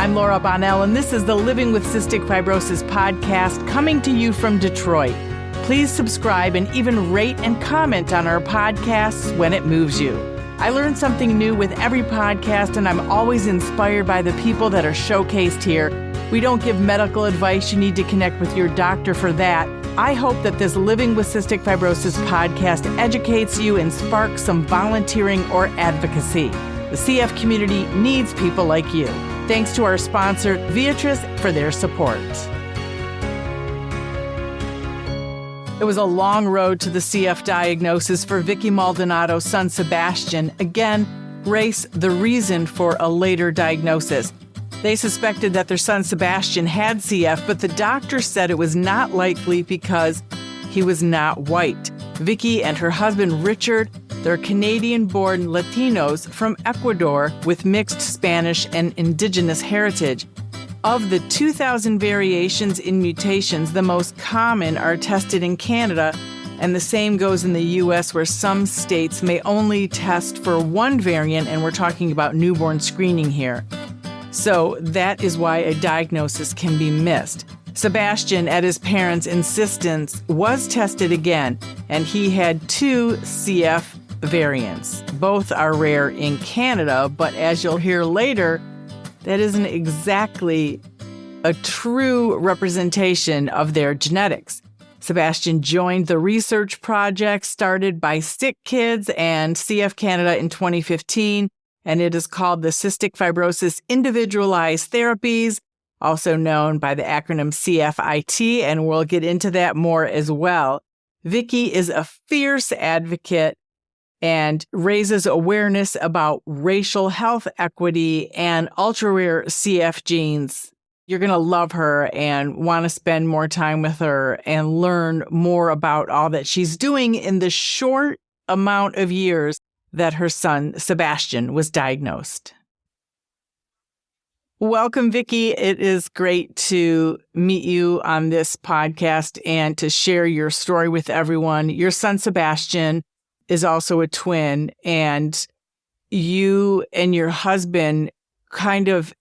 I'm Laura Bonnell, and this is the Living with Cystic Fibrosis podcast coming to you from Detroit. Please subscribe and even rate and comment on our podcasts when it moves you. I learn something new with every podcast, and I'm always inspired by the people that are showcased here. We don't give medical advice. You need to connect with your doctor for that. I hope that this Living with Cystic Fibrosis podcast educates you and sparks some volunteering or advocacy. The CF community needs people like you. Thanks to our sponsor, Viatris, for their support. It was a long road to the CF diagnosis for Vicky Maldonado's son, Sebastian. Again, race the reason for a later diagnosis. They suspected that their son, Sebastian, had CF, but the doctor said it was not likely because he was not white. Vicky and her husband, Richard, they're Canadian-born Latinos from Ecuador with mixed Spanish and indigenous heritage. Of the 2,000 variations in mutations, the most common are tested in Canada, and the same goes in the U.S., where some states may only test for one variant, and we're talking about newborn screening here. So that is why a diagnosis can be missed. Sebastian, at his parents' insistence, was tested again, and he had 2 CF variants. Both are rare in Canada, but as you'll hear later, that isn't exactly a true representation of their genetics. Sebastian joined the research project started by Sick Kids and CF Canada in 2015, and it is called the Cystic Fibrosis Individualized Therapies, also known by the acronym CFIT, and we'll get into that more as well. Vicky is a fierce advocate and raises awareness about racial health equity and ultra-rare CF genes. You're going to love her and want to spend more time with her and learn more about all that she's doing in the short amount of years that her son, Sebastian, was diagnosed. Welcome, Vicky. It is great to meet you on this podcast and to share your story with everyone. Your son, Sebastian, is also a twin, and you and your husband kind of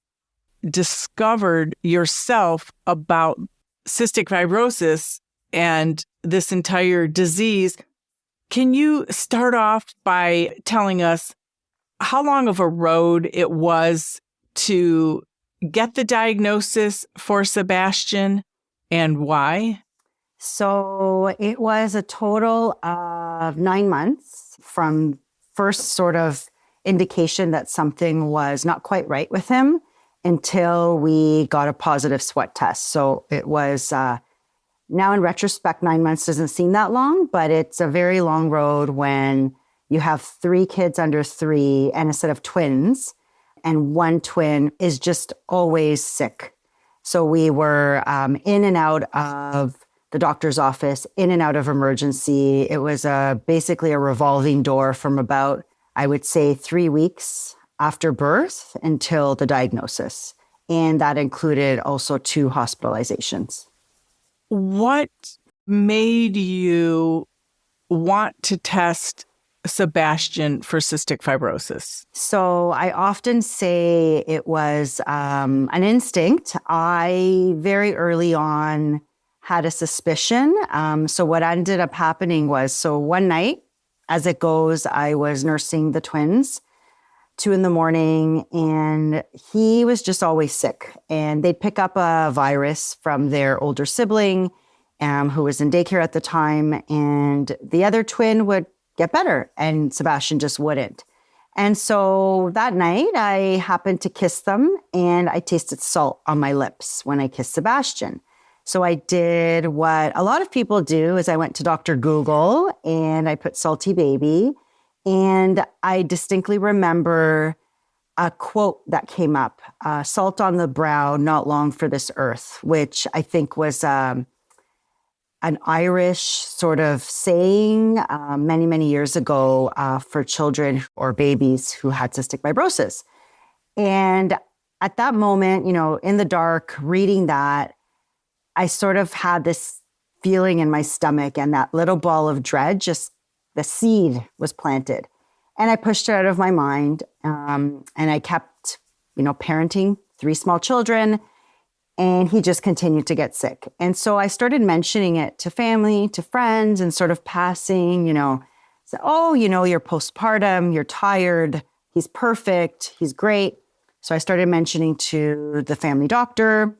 discovered yourself about cystic fibrosis and this entire disease. Can you start off by telling us how long of a road it was to get the diagnosis for Sebastian and why? So it was a total of 9 months from first sort of indication that something was not quite right with him until we got a positive sweat test. So it was, now in retrospect, 9 months doesn't seem that long, but it's a very long road when you have 3 kids under 3 and a set of twins, and one twin is just always sick. So we were in and out of the doctor's office, in and out of emergency. It was basically a revolving door from about, I would say, 3 weeks after birth until the diagnosis. And that included also 2 hospitalizations. What made you want to test Sebastian for cystic fibrosis? So I often say it was an instinct. I very early on had a suspicion. So what ended up happening was, so one night, as it goes, I was nursing the twins, 2 a.m, and he was just always sick. And they'd pick up a virus from their older sibling, who was in daycare at the time, and the other twin would get better, and Sebastian just wouldn't. And so that night, I happened to kiss them, and I tasted salt on my lips when I kissed Sebastian. So I did what a lot of people do, is I went to Dr. Google and I put salty baby. And I distinctly remember a quote that came up, salt on the brow, not long for this earth, which I think was an Irish sort of saying many, many years ago for children or babies who had cystic fibrosis. And at that moment, in the dark, reading that, I sort of had this feeling in my stomach, and that little ball of dread, just the seed was planted. And I pushed it out of my mind. And I kept, parenting 3 small children, and he just continued to get sick. And so I started mentioning it to family, to friends, and sort of passing, so, oh, you're postpartum, you're tired, he's perfect, he's great. So I started mentioning to the family doctor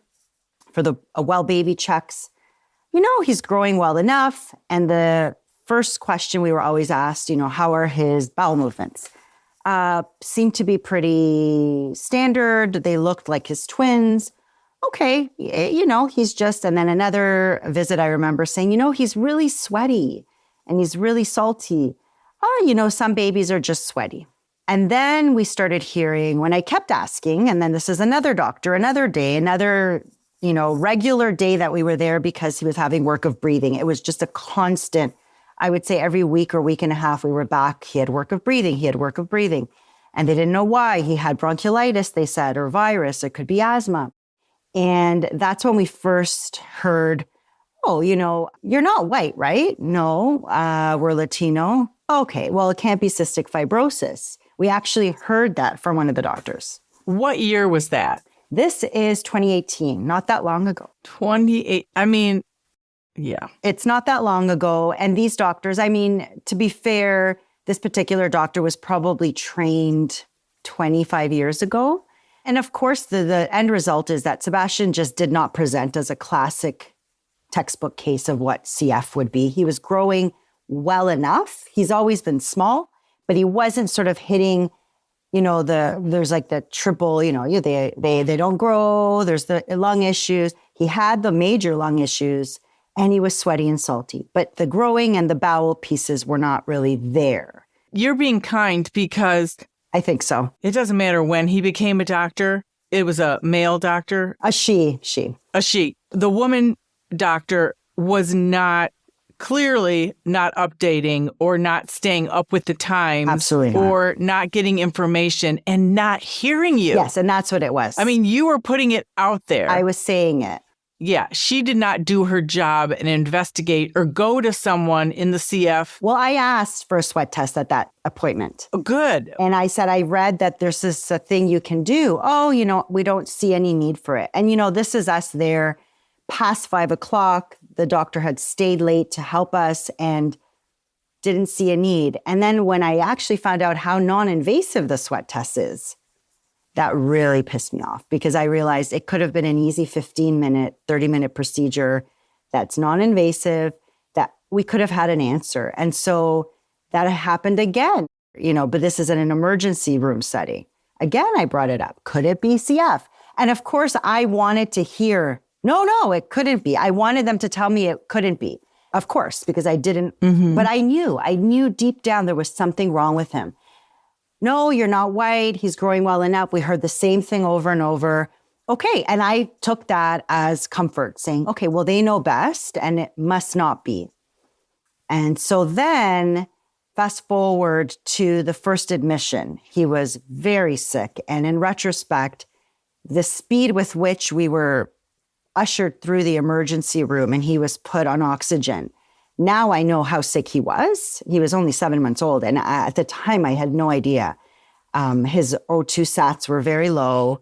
for the well baby checks, he's growing well enough. And the first question we were always asked, how are his bowel movements? Seemed to be pretty standard. They looked like his twins. Okay, he's just, and then another visit I remember saying, he's really sweaty and he's really salty. Oh, some babies are just sweaty. And then we started hearing, when I kept asking, and then this is another doctor, another day, another, regular day that we were there because he was having work of breathing. It was just a constant, I would say every week or week and a half we were back, he had work of breathing, And they didn't know why. He had bronchiolitis, they said, or virus, it could be asthma. And that's when we first heard, oh, you're not white, right? No, we're Latino. Okay, well, it can't be cystic fibrosis. We actually heard that from one of the doctors. What year was that? This is 2018, not that long ago. 28, yeah. It's not that long ago. And these doctors, to be fair, this particular doctor was probably trained 25 years ago. And of course, the end result is that Sebastian just did not present as a classic textbook case of what CF would be. He was growing well enough. He's always been small, but he wasn't sort of hitting, there's like the triple, they don't grow. There's the lung issues. He had the major lung issues and he was sweaty and salty, but the growing and the bowel pieces were not really there. You're being kind because I think so. It doesn't matter when he became a doctor. It was a male doctor. A she. A she. The woman doctor was clearly not updating or not staying up with the times. Absolutely not. Or not getting information and not hearing you. Yes, and that's what it was. You were putting it out there. I was saying it. Yeah, she did not do her job and investigate or go to someone in the CF. Well, I asked for a sweat test at that appointment. Oh, good. And I said, I read that there's this thing you can do. Oh, we don't see any need for it. And, this is us there past 5 o'clock. The doctor had stayed late to help us and didn't see a need. And then when I actually found out how non-invasive the sweat test is, that really pissed me off because I realized it could have been an easy 15-minute, 30-minute procedure that's non-invasive, that we could have had an answer. And so that happened again, but this is in an emergency room setting. Again, I brought it up. Could it be CF? And of course, I wanted to hear, no, it couldn't be. I wanted them to tell me it couldn't be. Of course, because I didn't, but I knew deep down there was something wrong with him. No, you're not white. He's growing well enough. We heard the same thing over and over. Okay. And I took that as comfort, saying, okay, well, they know best and it must not be. And so then fast forward to the first admission, he was very sick. And in retrospect, the speed with which we were ushered through the emergency room and he was put on oxygen. Now I know how sick he was. He was only 7 months old. And at the time, I had no idea. His O2 sats were very low.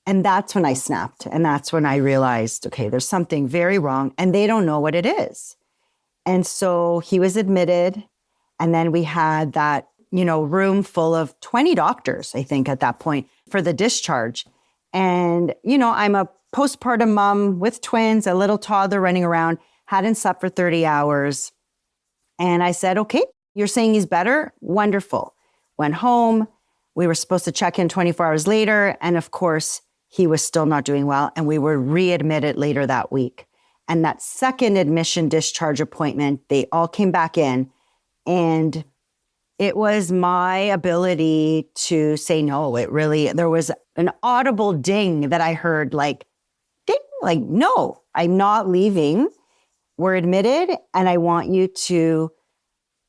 And that's when I snapped. And that's when I realized, okay, there's something very wrong. And they don't know what it is. And so he was admitted. And then we had that, room full of 20 doctors, I think, at that point for the discharge. And, I'm a postpartum mom with twins, a little toddler running around. Hadn't slept for 30 hours. And I said, okay, you're saying he's better? Wonderful. Went home. We were supposed to check in 24 hours later. And of course, he was still not doing well. And we were readmitted later that week. And that second admission discharge appointment, they all came back in. And it was my ability to say no. There was an audible ding that I heard ding, no, I'm not leaving. We're admitted, and I want you to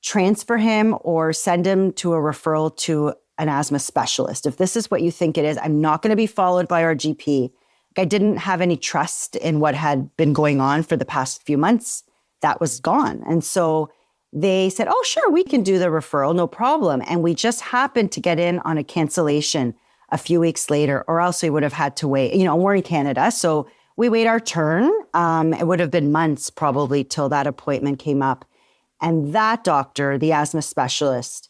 transfer him or send him to a referral to an asthma specialist. If this is what you think it is, I'm not going to be followed by our GP. I didn't have any trust in what had been going on for the past few months. That was gone. And so they said, oh, sure, we can do the referral, no problem. And we just happened to get in on a cancellation a few weeks later, or else we would have had to wait. We're in Canada, so we wait our turn. It would have been months probably till that appointment came up. And that doctor, the asthma specialist,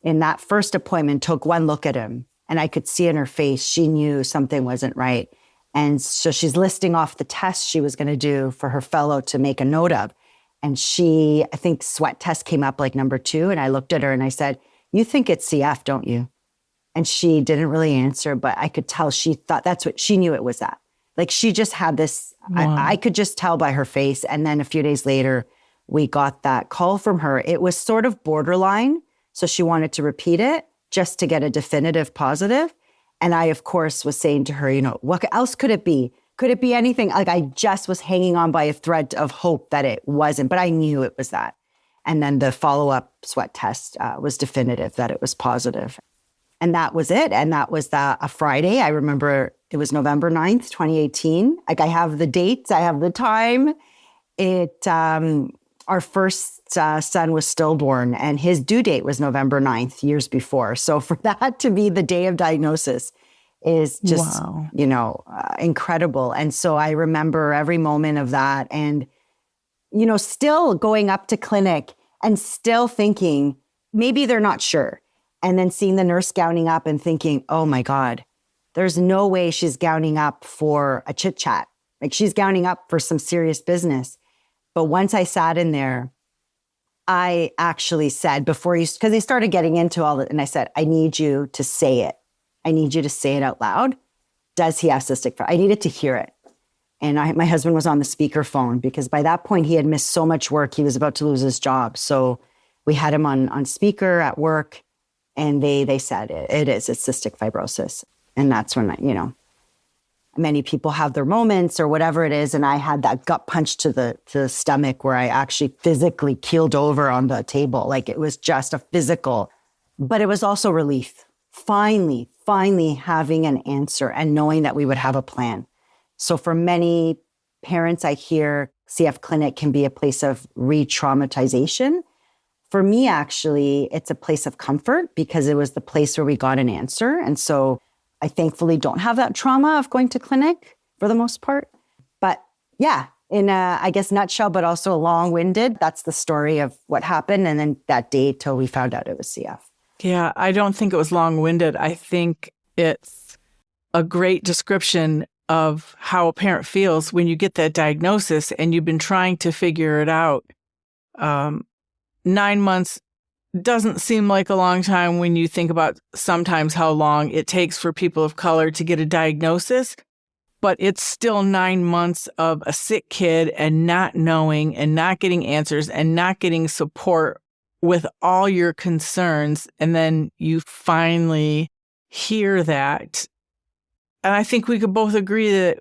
in that first appointment took one look at him, and I could see in her face, she knew something wasn't right. And so she's listing off the tests she was going to do for her fellow to make a note of. And I think sweat test came up like number 2. And I looked at her and I said, "You think it's CF, don't you?" And she didn't really answer, but I could tell she thought she knew it was that. Like she just had this, wow. I could just tell by her face. And then a few days later, we got that call from her. It was sort of borderline. So she wanted to repeat it just to get a definitive positive. And I, of course, was saying to her, what else could it be? Could it be anything? Like I just was hanging on by a thread of hope that it wasn't, but I knew it was that. And then the follow-up sweat test was definitive that it was positive. And that was it. And that was a Friday. I remember it was November 9th, 2018. Like I have the dates, I have the time. Our first son was stillborn and his due date was November 9th, years before. So for that to be the day of diagnosis is just, wow. Incredible. And so I remember every moment of that and, still going up to clinic and still thinking, maybe they're not sure. And then seeing the nurse gowning up and thinking, oh my God, there's no way she's gowning up for a chit chat. Like she's gowning up for some serious business. But once I sat in there, I actually said because they started getting into all that, and I said, I need you to say it. I need you to say it out loud. Does he have cystic fibrosis? I needed to hear it. And my husband was on the speakerphone because by that point he had missed so much work. He was about to lose his job. So we had him on speaker at work, and they said, it's cystic fibrosis. And that's when, many people have their moments or whatever it is. And I had that gut punch to the stomach where I actually physically keeled over on the table. Like it was just a physical, but it was also relief. Finally having an answer and knowing that we would have a plan. So for many parents, I hear CF clinic can be a place of re-traumatization. For me, actually, it's a place of comfort because it was the place where we got an answer. And so I thankfully don't have that trauma of going to clinic for the most part. But yeah, in a, I guess, nutshell, but also long-winded, that's the story of what happened. And then that day till we found out it was CF. Yeah, I don't think it was long-winded. I think it's a great description of how a parent feels when you get that diagnosis and you've been trying to figure it out. 9 months doesn't seem like a long time when you think about sometimes how long it takes for people of color to get a diagnosis, but it's still 9 months of a sick kid and not knowing and not getting answers and not getting support with all your concerns. And then you finally hear that. And I think we could both agree that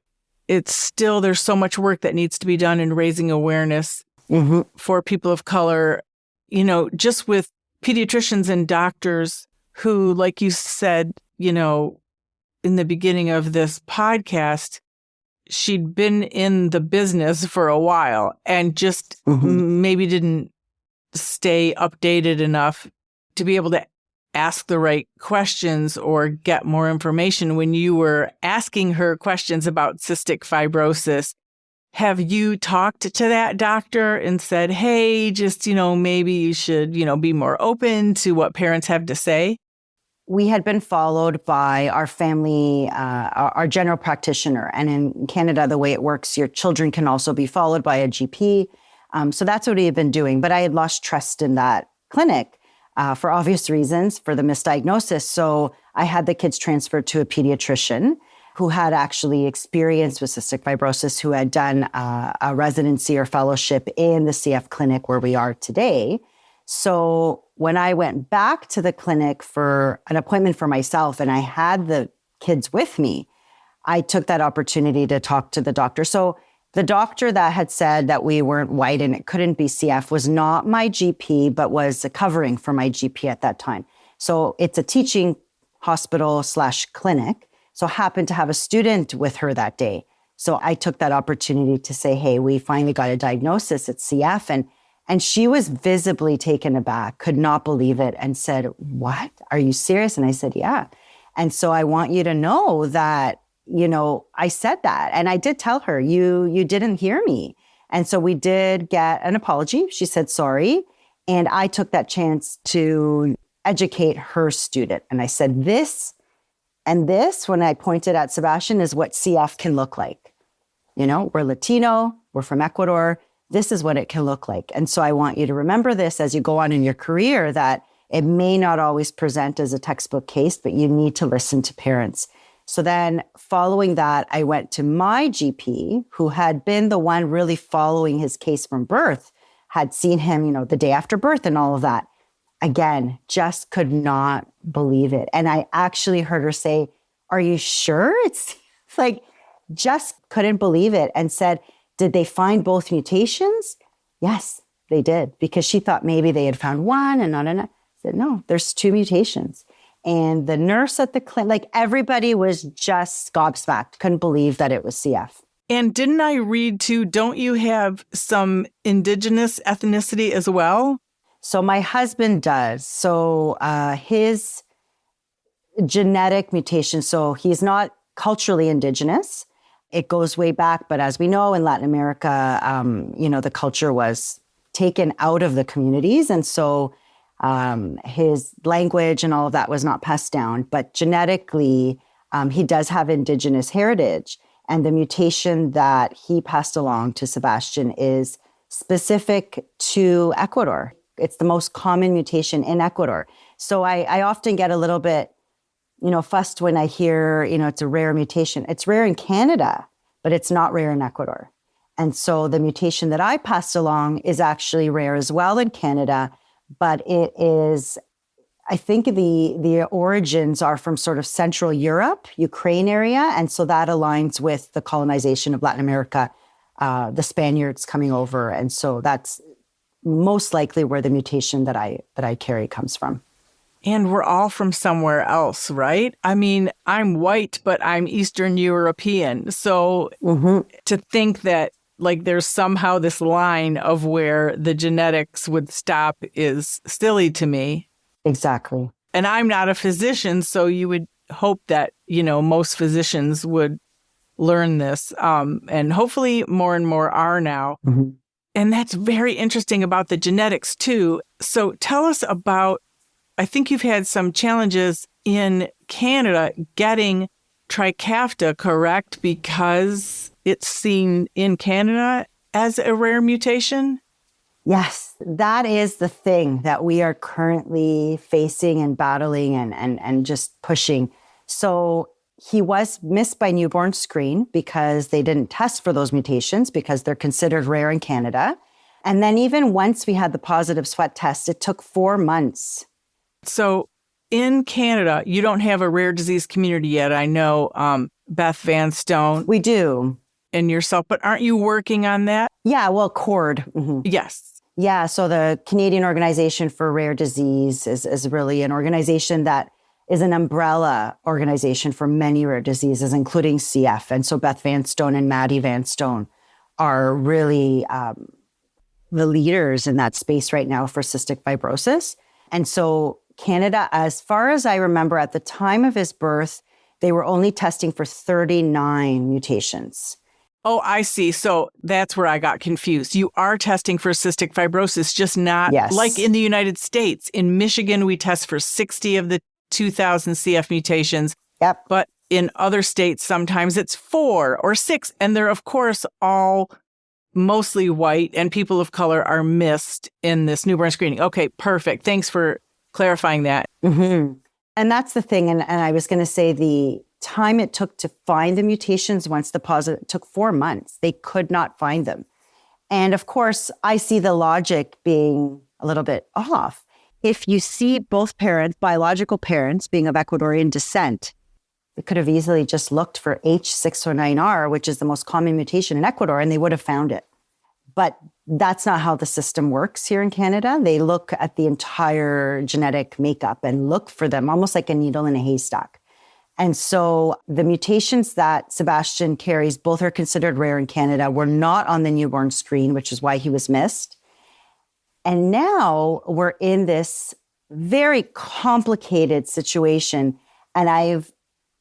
there's so much work that needs to be done in raising awareness for people of color, just with pediatricians and doctors who, like you said, in the beginning of this podcast, she'd been in the business for a while and just maybe didn't stay updated enough to be able to ask the right questions or get more information. When you were asking her questions about cystic fibrosis, have you talked to that doctor and said, hey, just, maybe you should, be more open to what parents have to say? We had been followed by our family, our general practitioner. And in Canada, the way it works, your children can also be followed by a GP. So that's what we had been doing. But I had lost trust in that clinic for obvious reasons, for the misdiagnosis. So I had the kids transferred to a pediatrician who had actually experience with cystic fibrosis, who had done a residency or fellowship in the CF clinic where we are today. So when I went back to the clinic for an appointment for myself and I had the kids with me, I took that opportunity to talk to the doctor. So the doctor that had said that we weren't white and it couldn't be CF was not my GP, but was a covering for my GP at that time. So it's a teaching hospital/clinic. So happened to have a student with her that day. So I took that opportunity to say, hey, we finally got a diagnosis, it's CF. And she was visibly taken aback, could not believe it, and said, what? Are you serious? And I said, yeah. And so I want you to know that, I said that. And I did tell her, you didn't hear me. And so we did get an apology. She said sorry. And I took that chance to educate her student. And I said, this and this, when I pointed at Sebastian, is what CF can look like. We're Latino, we're from Ecuador. This is what it can look like. And so I want you to remember this as you go on in your career, that it may not always present as a textbook case, but you need to listen to parents. So then following that, I went to my GP, who had been the one really following his case from birth, had seen him, the day after birth and all of that. Again, just could not believe it. And I actually heard her say, "Are you sure?" It's like, just couldn't believe it, and said, "Did they find both mutations?" Yes, they did, because she thought maybe they had found one and not another. I said, "No, there's 2 mutations." And the nurse at the clinic, everybody was just gobsmacked, couldn't believe that it was CF. And didn't I read too, don't you have some indigenous ethnicity as well? So my husband does. So his genetic mutation, so he's not culturally indigenous. It goes way back, but as we know, in Latin America, the culture was taken out of the communities. And so his language and all of that was not passed down. But genetically, he does have indigenous heritage. And the mutation that he passed along to Sebastian is specific to Ecuador. It's the most common mutation in Ecuador. So I often get a little bit, fussed when I hear, it's a rare mutation. It's rare in Canada, but it's not rare in Ecuador. And so the mutation that I passed along is actually rare as well in Canada, but it is, I think the origins are from sort of Central Europe, Ukraine area. And so that aligns with the colonization of Latin America, the Spaniards coming over. And so that's most likely where the mutation that I carry comes from. And we're all from somewhere else, right? I mean, I'm white, but I'm Eastern European. So to think that there's somehow this line of where the genetics would stop is silly to me. Exactly. And I'm not a physician, so you would hope that, most physicians would learn this. And hopefully more and more are now. Mm-hmm. And that's very interesting about the genetics too. So tell us about, I think you've had some challenges in Canada getting Trikafta correct because it's seen in Canada as a rare mutation? Yes, that is the thing that we are currently facing and battling and just pushing. So he was missed by newborn screen because they didn't test for those mutations because they're considered rare in Canada. And then even once we had the positive sweat test, it took 4 months. So in Canada, you don't have a rare disease community yet. I know Beth Van Stone. We do. And yourself, but aren't you working on that? Yeah, well, CORD. Mm-hmm. Yes. Yeah, so the Canadian Organization for Rare Disease is really an organization that is an umbrella organization for many rare diseases, including CF. And so Beth Van Stone and Maddie Van Stone are really the leaders in that space right now for cystic fibrosis. And so Canada, as far as I remember, at the time of his birth, they were only testing for 39 mutations. Oh, I see. So that's where I got confused. You are testing for cystic fibrosis, just not like in the United States. In Michigan, we test for 60 of the 2,000 CF mutations. Yep. But in other states, sometimes it's 4 or 6. And they're, of course, all mostly white, and people of color are missed in this newborn screening. Okay, perfect. Thanks for clarifying that. Mm-hmm. And that's the thing. And I was going to say the time it took to find the mutations once the positive took 4 months. They could not find them. And of course, I see the logic being a little bit off. If you see both parents, biological parents, being of Ecuadorian descent, they could have easily just looked for H609R, which is the most common mutation in Ecuador, and they would have found it. But that's not how the system works here in Canada. They look at the entire genetic makeup and look for them almost like a needle in a haystack. And so the mutations that Sebastian carries, both are considered rare in Canada, were not on the newborn screen, which is why he was missed. And now we're in this very complicated situation And I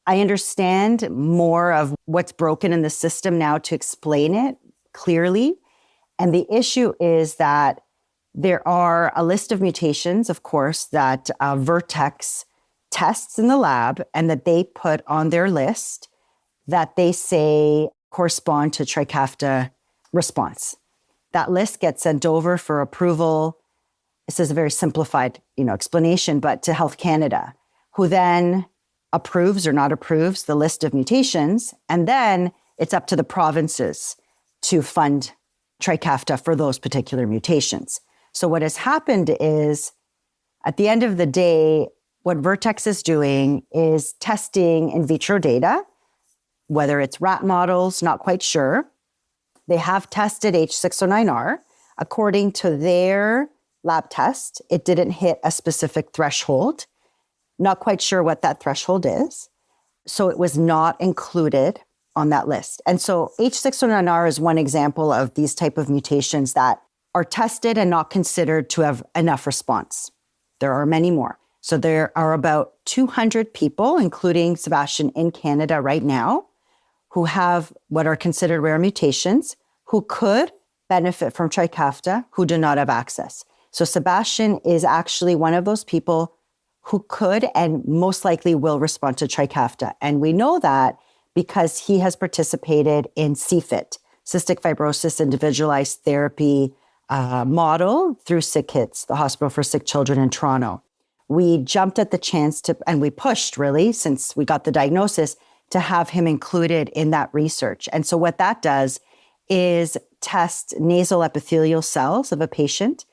understand more of what's broken in the system now to explain it clearly. And the issue is that there are a list of mutations, of course, that Vertex tests in the lab and that they put on their list that they say correspond to Trikafta response. That list gets sent over for approval. This is a very simplified, explanation, but to Health Canada, who then approves or not approves the list of mutations. And then it's up to the provinces to fund Trikafta for those particular mutations. So what has happened is, at the end of the day, what Vertex is doing is testing in vitro data, whether it's rat models, not quite sure. They have tested H609R. According to their lab test, it didn't hit a specific threshold. Not quite sure what that threshold is. So it was not included on that list. And so H609R is one example of these type of mutations that are tested and not considered to have enough response. There are many more. So there are about 200 people, including Sebastian, in Canada right now, who have what are considered rare mutations, who could benefit from Trikafta, who do not have access. So Sebastian is actually one of those people who could and most likely will respond to Trikafta. And we know that because he has participated in CFIT, Cystic Fibrosis Individualized Therapy model through Sick Kids, the Hospital for Sick Children in Toronto. We jumped at the chance to, and we pushed really, since we got the diagnosis, to have him included in that research. And so what that does is test nasal epithelial cells of a patient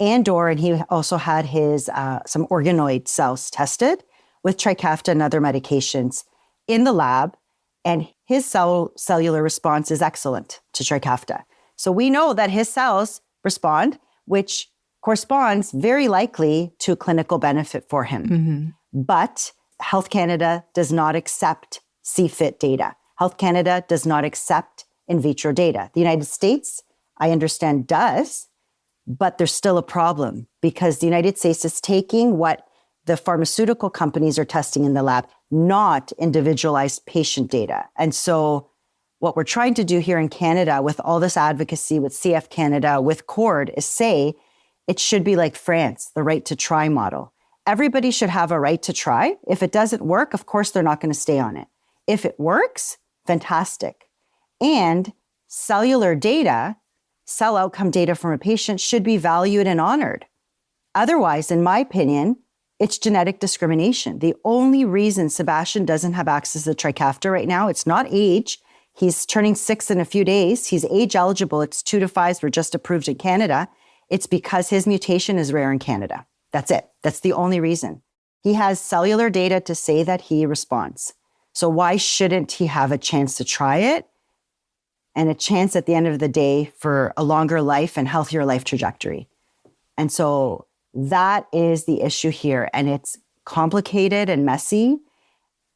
and he also had his some organoid cells tested with Trikafta and other medications in the lab. And his cellular response is excellent to Trikafta. So we know that his cells respond, which corresponds very likely to clinical benefit for him. Mm-hmm. But Health Canada does not accept CFIT data. Health Canada does not accept in vitro data. The United States, I understand, does, but there's still a problem because the United States is taking what the pharmaceutical companies are testing in the lab, not individualized patient data. And so what we're trying to do here in Canada with all this advocacy with CF Canada, with CORD, is say it should be like France, the right to try model. Everybody should have a right to try. If it doesn't work, of course, they're not going to stay on it. If it works, fantastic. And cellular data, cell outcome data from a patient should be valued and honored. Otherwise, in my opinion, it's genetic discrimination. The only reason Sebastian doesn't have access to Trikafta right now, it's not age. He's turning 6 in a few days. He's age eligible. It's 2 to 5s were just approved in Canada. It's because his mutation is rare in Canada. That's it. That's the only reason. He has cellular data to say that he responds. So why shouldn't he have a chance to try it and a chance at the end of the day for a longer life and healthier life trajectory? And so that is the issue here. And it's complicated and messy.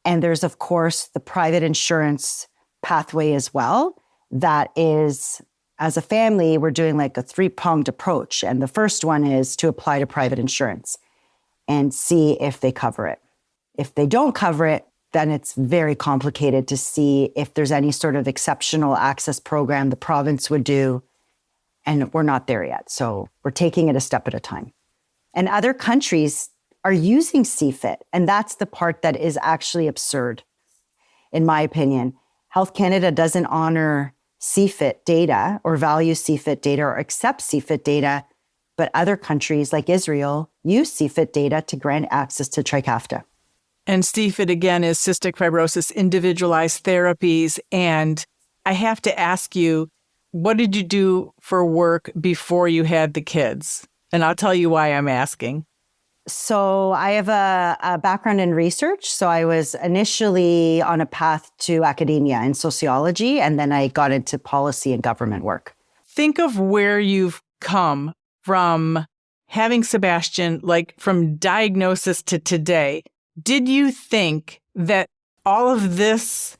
And there's, of course, the private insurance pathway as well. That is, as a family, we're doing like a 3-pronged approach. And the first one is to apply to private insurance and see if they cover it. If they don't cover it, then it's very complicated to see if there's any sort of exceptional access program the province would do. And we're not there yet. So we're taking it a step at a time. And other countries are using CFIT. And that's the part that is actually absurd, in my opinion. Health Canada doesn't honor CFIT data or value CFIT data or accept CFIT data, but other countries like Israel use CFIT data to grant access to Trikafta. And CFIT, again, is cystic fibrosis individualized therapies. And I have to ask you, what did you do for work before you had the kids? And I'll tell you why I'm asking. So I have a background in research. So I was initially on a path to academia in sociology, and then I got into policy and government work. Think of where you've come from having Sebastian, like from diagnosis to today. Did you think that all of this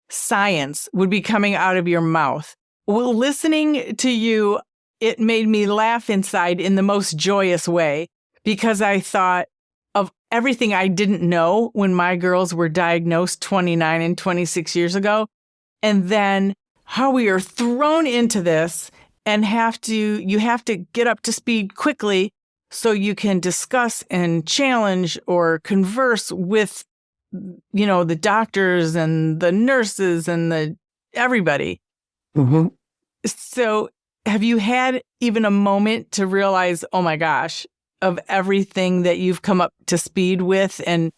science would be coming out of your mouth? Well, listening to you, it made me laugh inside in the most joyous way, because I thought of everything I didn't know when my girls were diagnosed 29 and 26 years ago. And then how we are thrown into this and you have to get up to speed quickly so you can discuss and challenge or converse with, the doctors and the nurses and everybody. Mm-hmm. So have you had even a moment to realize, oh my gosh, of everything that you've come up to speed with and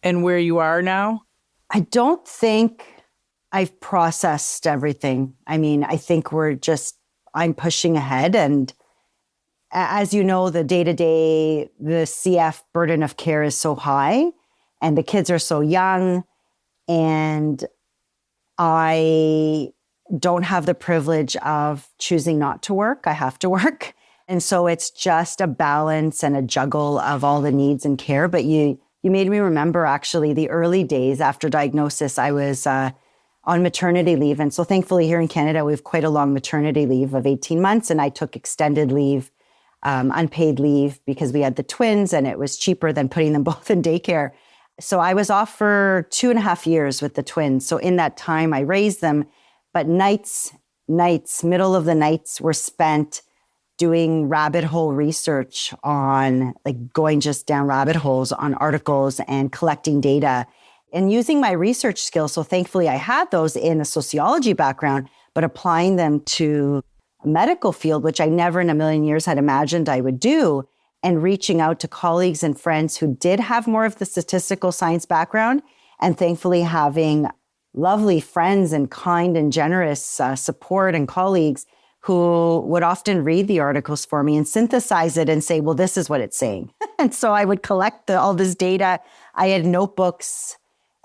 where you are now? I don't think I've processed everything. I mean, I think I'm pushing ahead. And as you know, the day-to-day, the CF burden of care is so high and the kids are so young. And I don't have the privilege of choosing not to work. I have to work. And so it's just a balance and a juggle of all the needs and care. But you made me remember actually the early days after diagnosis. I was on maternity leave. And so thankfully here in Canada, we have quite a long maternity leave of 18 months. And I took extended leave, unpaid leave, because we had the twins and it was cheaper than putting them both in daycare. So I was off for 2.5 years with the twins. So in that time, I raised them. But middle of the nights were spent doing rabbit hole research on, like, going just down rabbit holes on articles and collecting data and using my research skills. So thankfully I had those in a sociology background, but applying them to a medical field, which I never in a million years had imagined I would do, and reaching out to colleagues and friends who did have more of the statistical science background, and thankfully having lovely friends and kind and generous support and colleagues who would often read the articles for me and synthesize it and say, well, this is what it's saying. And so I would collect all this data. I had notebooks,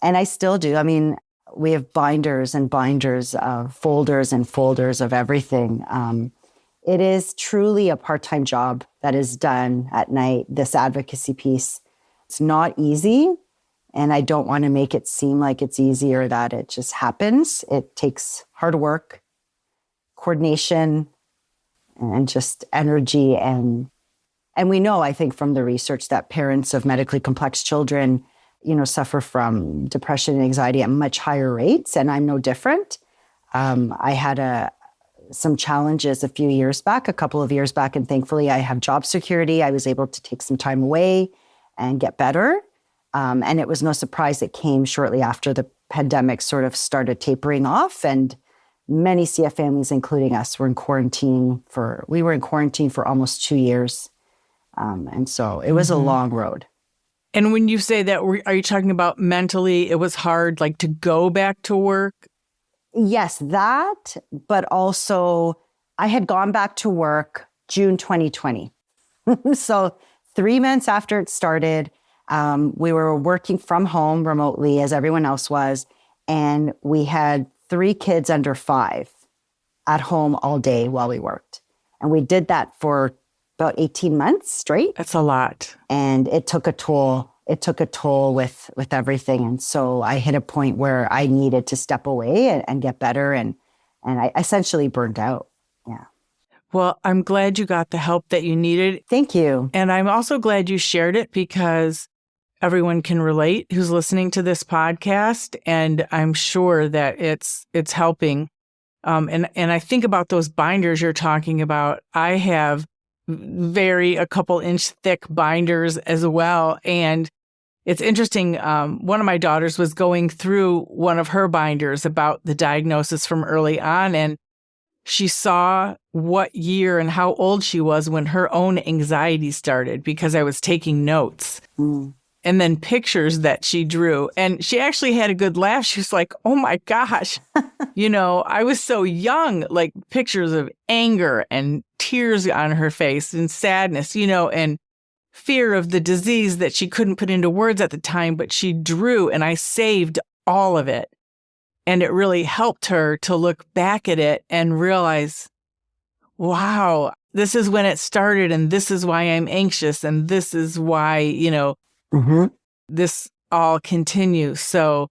and I still do. I mean, we have binders and binders of folders and folders of everything. It is truly a part-time job that is done at night, this advocacy piece. It's not easy. And I don't want to make it seem like it's easy or that it just happens. It takes hard work, coordination, and just energy. And we know, I think, from the research that parents of medically complex children, suffer from depression and anxiety at much higher rates. And I'm no different. I had some challenges a couple of years back, and thankfully I have job security. I was able to take some time away and get better. And it was no surprise it came shortly after the pandemic sort of started tapering off, and many CF families, including us, were in quarantine for almost 2 years. And so it was a long road. And when you say that, are you talking about mentally it was hard, like, to go back to work? Yes, that, but also I had gone back to work June 2020. So 3 months after it started, we were working from home remotely as everyone else was. And we had 3 kids under 5 at home all day while we worked. And we did that for about 18 months straight. That's a lot. And it took a toll. It took a toll with everything. And so I hit a point where I needed to step away and get better. And I essentially burned out. Yeah. Well, I'm glad you got the help that you needed. Thank you. And I'm also glad you shared it, because everyone can relate who's listening to this podcast. And I'm sure that it's helping. And I think about those binders you're talking about. I have a couple inch thick binders as well. And it's interesting. One of my daughters was going through one of her binders about the diagnosis from early on. And she saw what year and how old she was when her own anxiety started, because I was taking notes. And then pictures that she drew. And she actually had a good laugh. She was like, oh my gosh, I was so young, like pictures of anger and tears on her face and sadness, and fear of the disease that she couldn't put into words at the time, but she drew, and I saved all of it. And it really helped her to look back at it and realize, wow, this is when it started, and this is why I'm anxious, and this is why, this all continues. So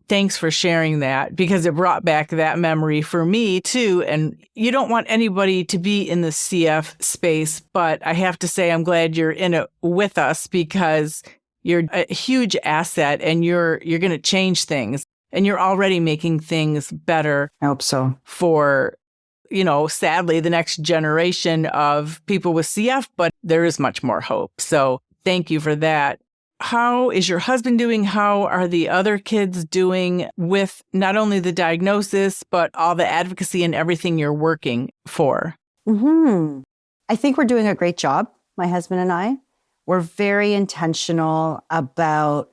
thanks for sharing that, because it brought back that memory for me too. And you don't want anybody to be in the CF space, but I have to say I'm glad you're in it with us, because You're a huge asset, and you're going to change things, and you're already making things better. I hope so. For, sadly, the next generation of people with CF, but there is much more hope. So thank you for that. How is your husband doing? How are the other kids doing with not only the diagnosis, but all the advocacy and everything you're working for? I think we're doing a great job, my husband and I. We're very intentional about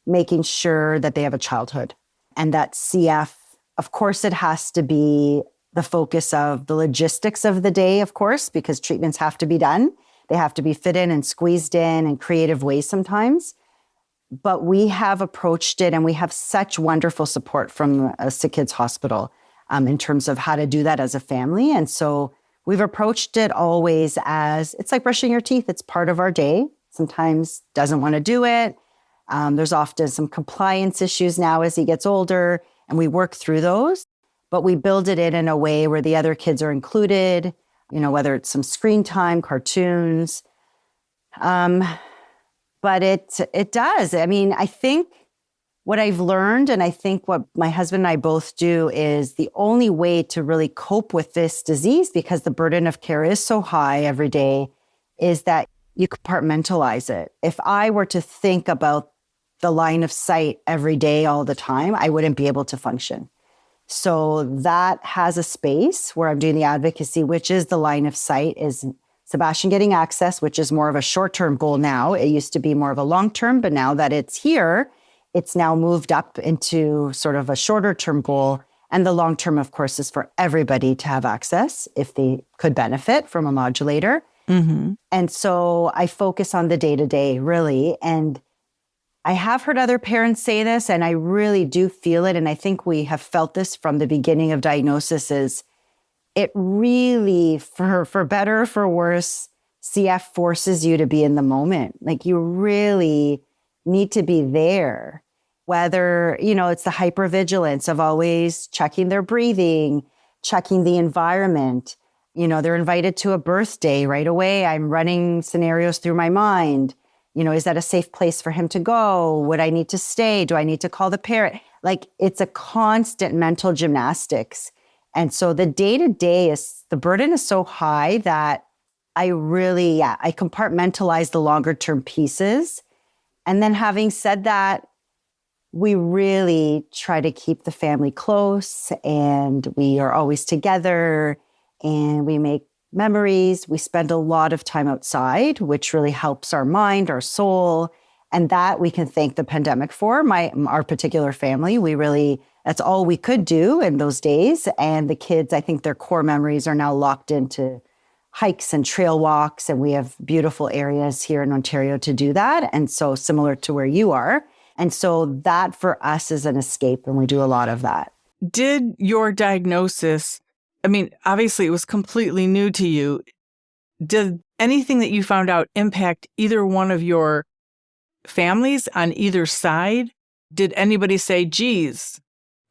making sure that they have a childhood, and that CF, of course, it has to be the focus of the logistics of the day, of course, because treatments have to be done. They have to be fit in and squeezed in in creative ways sometimes. But we have approached it, and we have such wonderful support from Sick Kids Hospital in terms of how to do that as a family. And so we've approached it always as, it's like brushing your teeth. It's part of our day. Sometimes doesn't want to do it. There's often some compliance issues now as he gets older, and we work through those. But we build it in a way where the other kids are included, whether it's some screen time, cartoons. But it does. I mean, I think what I've learned, and I think what my husband and I both do, is the only way to really cope with this disease, because the burden of care is so high every day, is that you compartmentalize it. If I were to think about the line of sight every day, all the time, I wouldn't be able to function. So that has a space where I'm doing the advocacy, which is the line of sight, is Sebastian getting access, which is more of a short-term goal now. It used to be more of a long-term, but now that it's here, it's now moved up into sort of a shorter-term goal. And the long-term, of course, is for everybody to have access if they could benefit from a modulator. Mm-hmm. And so I focus on the day-to-day, really. And I have heard other parents say this, and I really do feel it. And I think we have felt this from the beginning of diagnosis, is it really, for better or for worse, CF forces you to be in the moment. Like, you really need to be there. Whether, it's the hypervigilance of always checking their breathing, checking the environment. They're invited to a birthday right away. I'm running scenarios through my mind. Is that a safe place for him to go? Would I need to stay? Do I need to call the parent? Like, it's a constant mental gymnastics. And so the day-to-day the burden is so high that I compartmentalize the longer-term pieces. And then having said that, we really try to keep the family close, and we are always together, and we make memories. We spend a lot of time outside, which really helps our mind, our soul, and that we can thank the pandemic for. Our particular family, that's all we could do in those days. And the kids, I think their core memories are now locked into hikes and trail walks, and we have beautiful areas here in Ontario to do that. And so similar to where you are. And so that for us is an escape, and we do a lot of that. Did your diagnosis, obviously it was completely new to you. Did anything that you found out impact either one of your families on either side? Did anybody say, geez,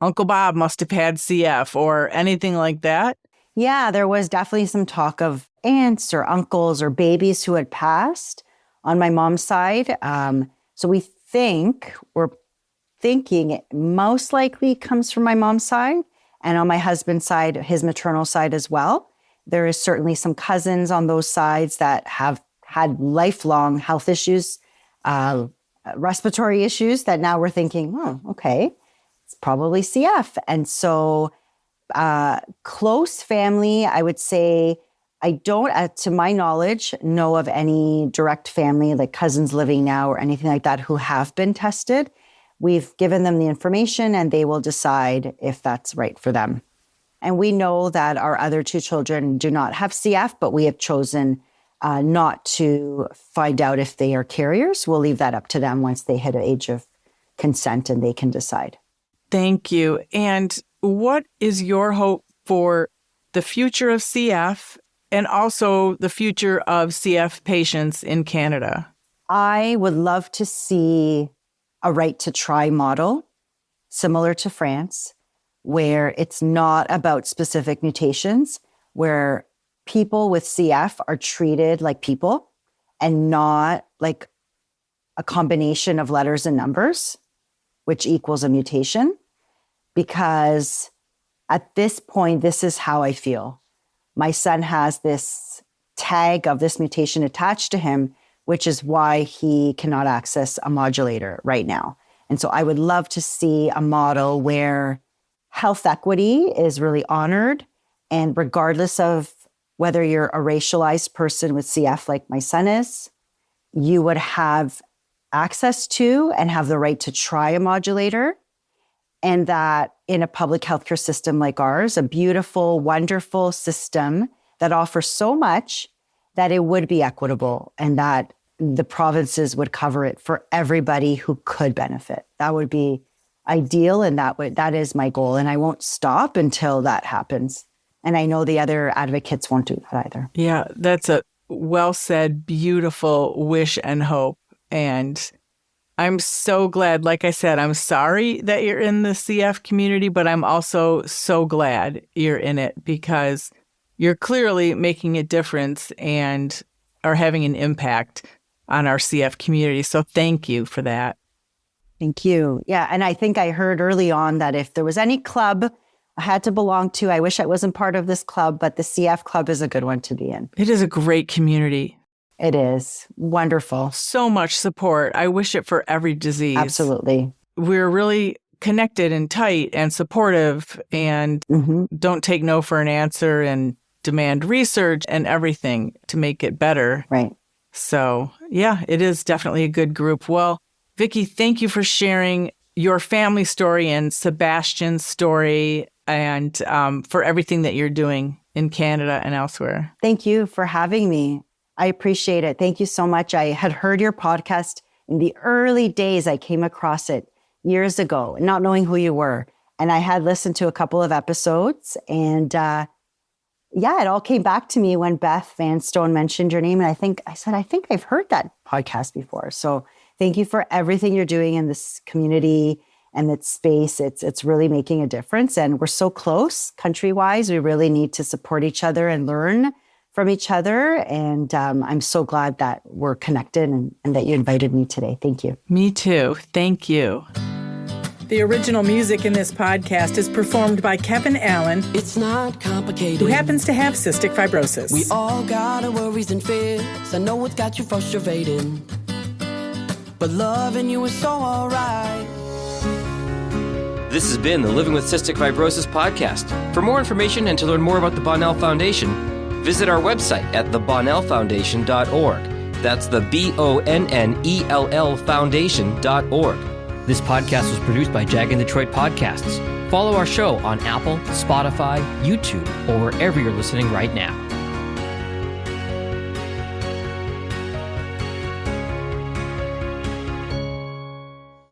Uncle Bob must have had CF or anything like that? Yeah, there was definitely some talk of aunts or uncles or babies who had passed on my mom's side. So we're thinking it most likely comes from my mom's side, and on my husband's side, his maternal side as well. There is certainly some cousins on those sides that have had lifelong health issues, respiratory issues, that now we're thinking, okay, it's probably CF. And so close family, I would say, I don't, to my knowledge, know of any direct family, like cousins living now or anything like that, who have been tested. We've given them the information, and they will decide if that's right for them. And we know that our other two children do not have CF, but we have chosen not to find out if they are carriers. We'll leave that up to them once they hit an age of consent and they can decide. Thank you. And what is your hope for the future of CF and also the future of CF patients in Canada? I would love to see a right to try model similar to France, where it's not about specific mutations, where people with CF are treated like people and not like a combination of letters and numbers, which equals a mutation. Because at this point, this is how I feel. My son has this tag of this mutation attached to him, which is why he cannot access a modulator right now. And so I would love to see a model where health equity is really honored. And regardless of whether you're a racialized person with CF like my son is, you would have access to and have the right to try a modulator. And that in a public healthcare system like ours, a beautiful, wonderful system that offers so much, that it would be equitable and that the provinces would cover it for everybody who could benefit. That would be ideal, and that is my goal. And I won't stop until that happens. And I know the other advocates won't do that either. Yeah, that's a well said, beautiful wish and hope. And I'm so glad, like I said, I'm sorry that you're in the CF community, but I'm also so glad you're in it because you're clearly making a difference and are having an impact on our CF community. So thank you for that. Thank you. Yeah. And I think I heard early on that if there was any club I had to belong to, I wish I wasn't part of this club, but the CF club is a good one to be in. It is a great community. It is wonderful. So much support. I wish it for every disease. Absolutely. We're really connected and tight and supportive and don't take no for an answer and demand research and everything to make it better. Right. So yeah, it is definitely a good group. Well, Vicky, thank you for sharing your family story and Sebastian's story and for everything that you're doing in Canada and elsewhere. Thank you for having me. I appreciate it. Thank you so much. I had heard your podcast in the early days. I came across it years ago, not knowing who you were. And I had listened to a couple of episodes. And it all came back to me when Beth Vanstone mentioned your name. And I said, I think I've heard that podcast before. So thank you for everything you're doing in this community and that space. It's really making a difference. And we're so close country-wise. We really need to support each other and learn from each other. And I'm so glad that we're connected and that you invited me today. Thank you. Me too. Thank you. The original music in this podcast is performed by Kevin Allen. It's not complicated. Who happens to have cystic fibrosis. We all got our worries and fears. I know it's got you frustrating. But loving you is so alright. This has been the Living with Cystic Fibrosis podcast. For more information and to learn more about the Bonnell Foundation, visit our website at thebonnellfoundation.org. That's the BONNELL Foundation.org. This podcast was produced by Jag and Detroit Podcasts. Follow our show on Apple, Spotify, YouTube, or wherever you're listening right now.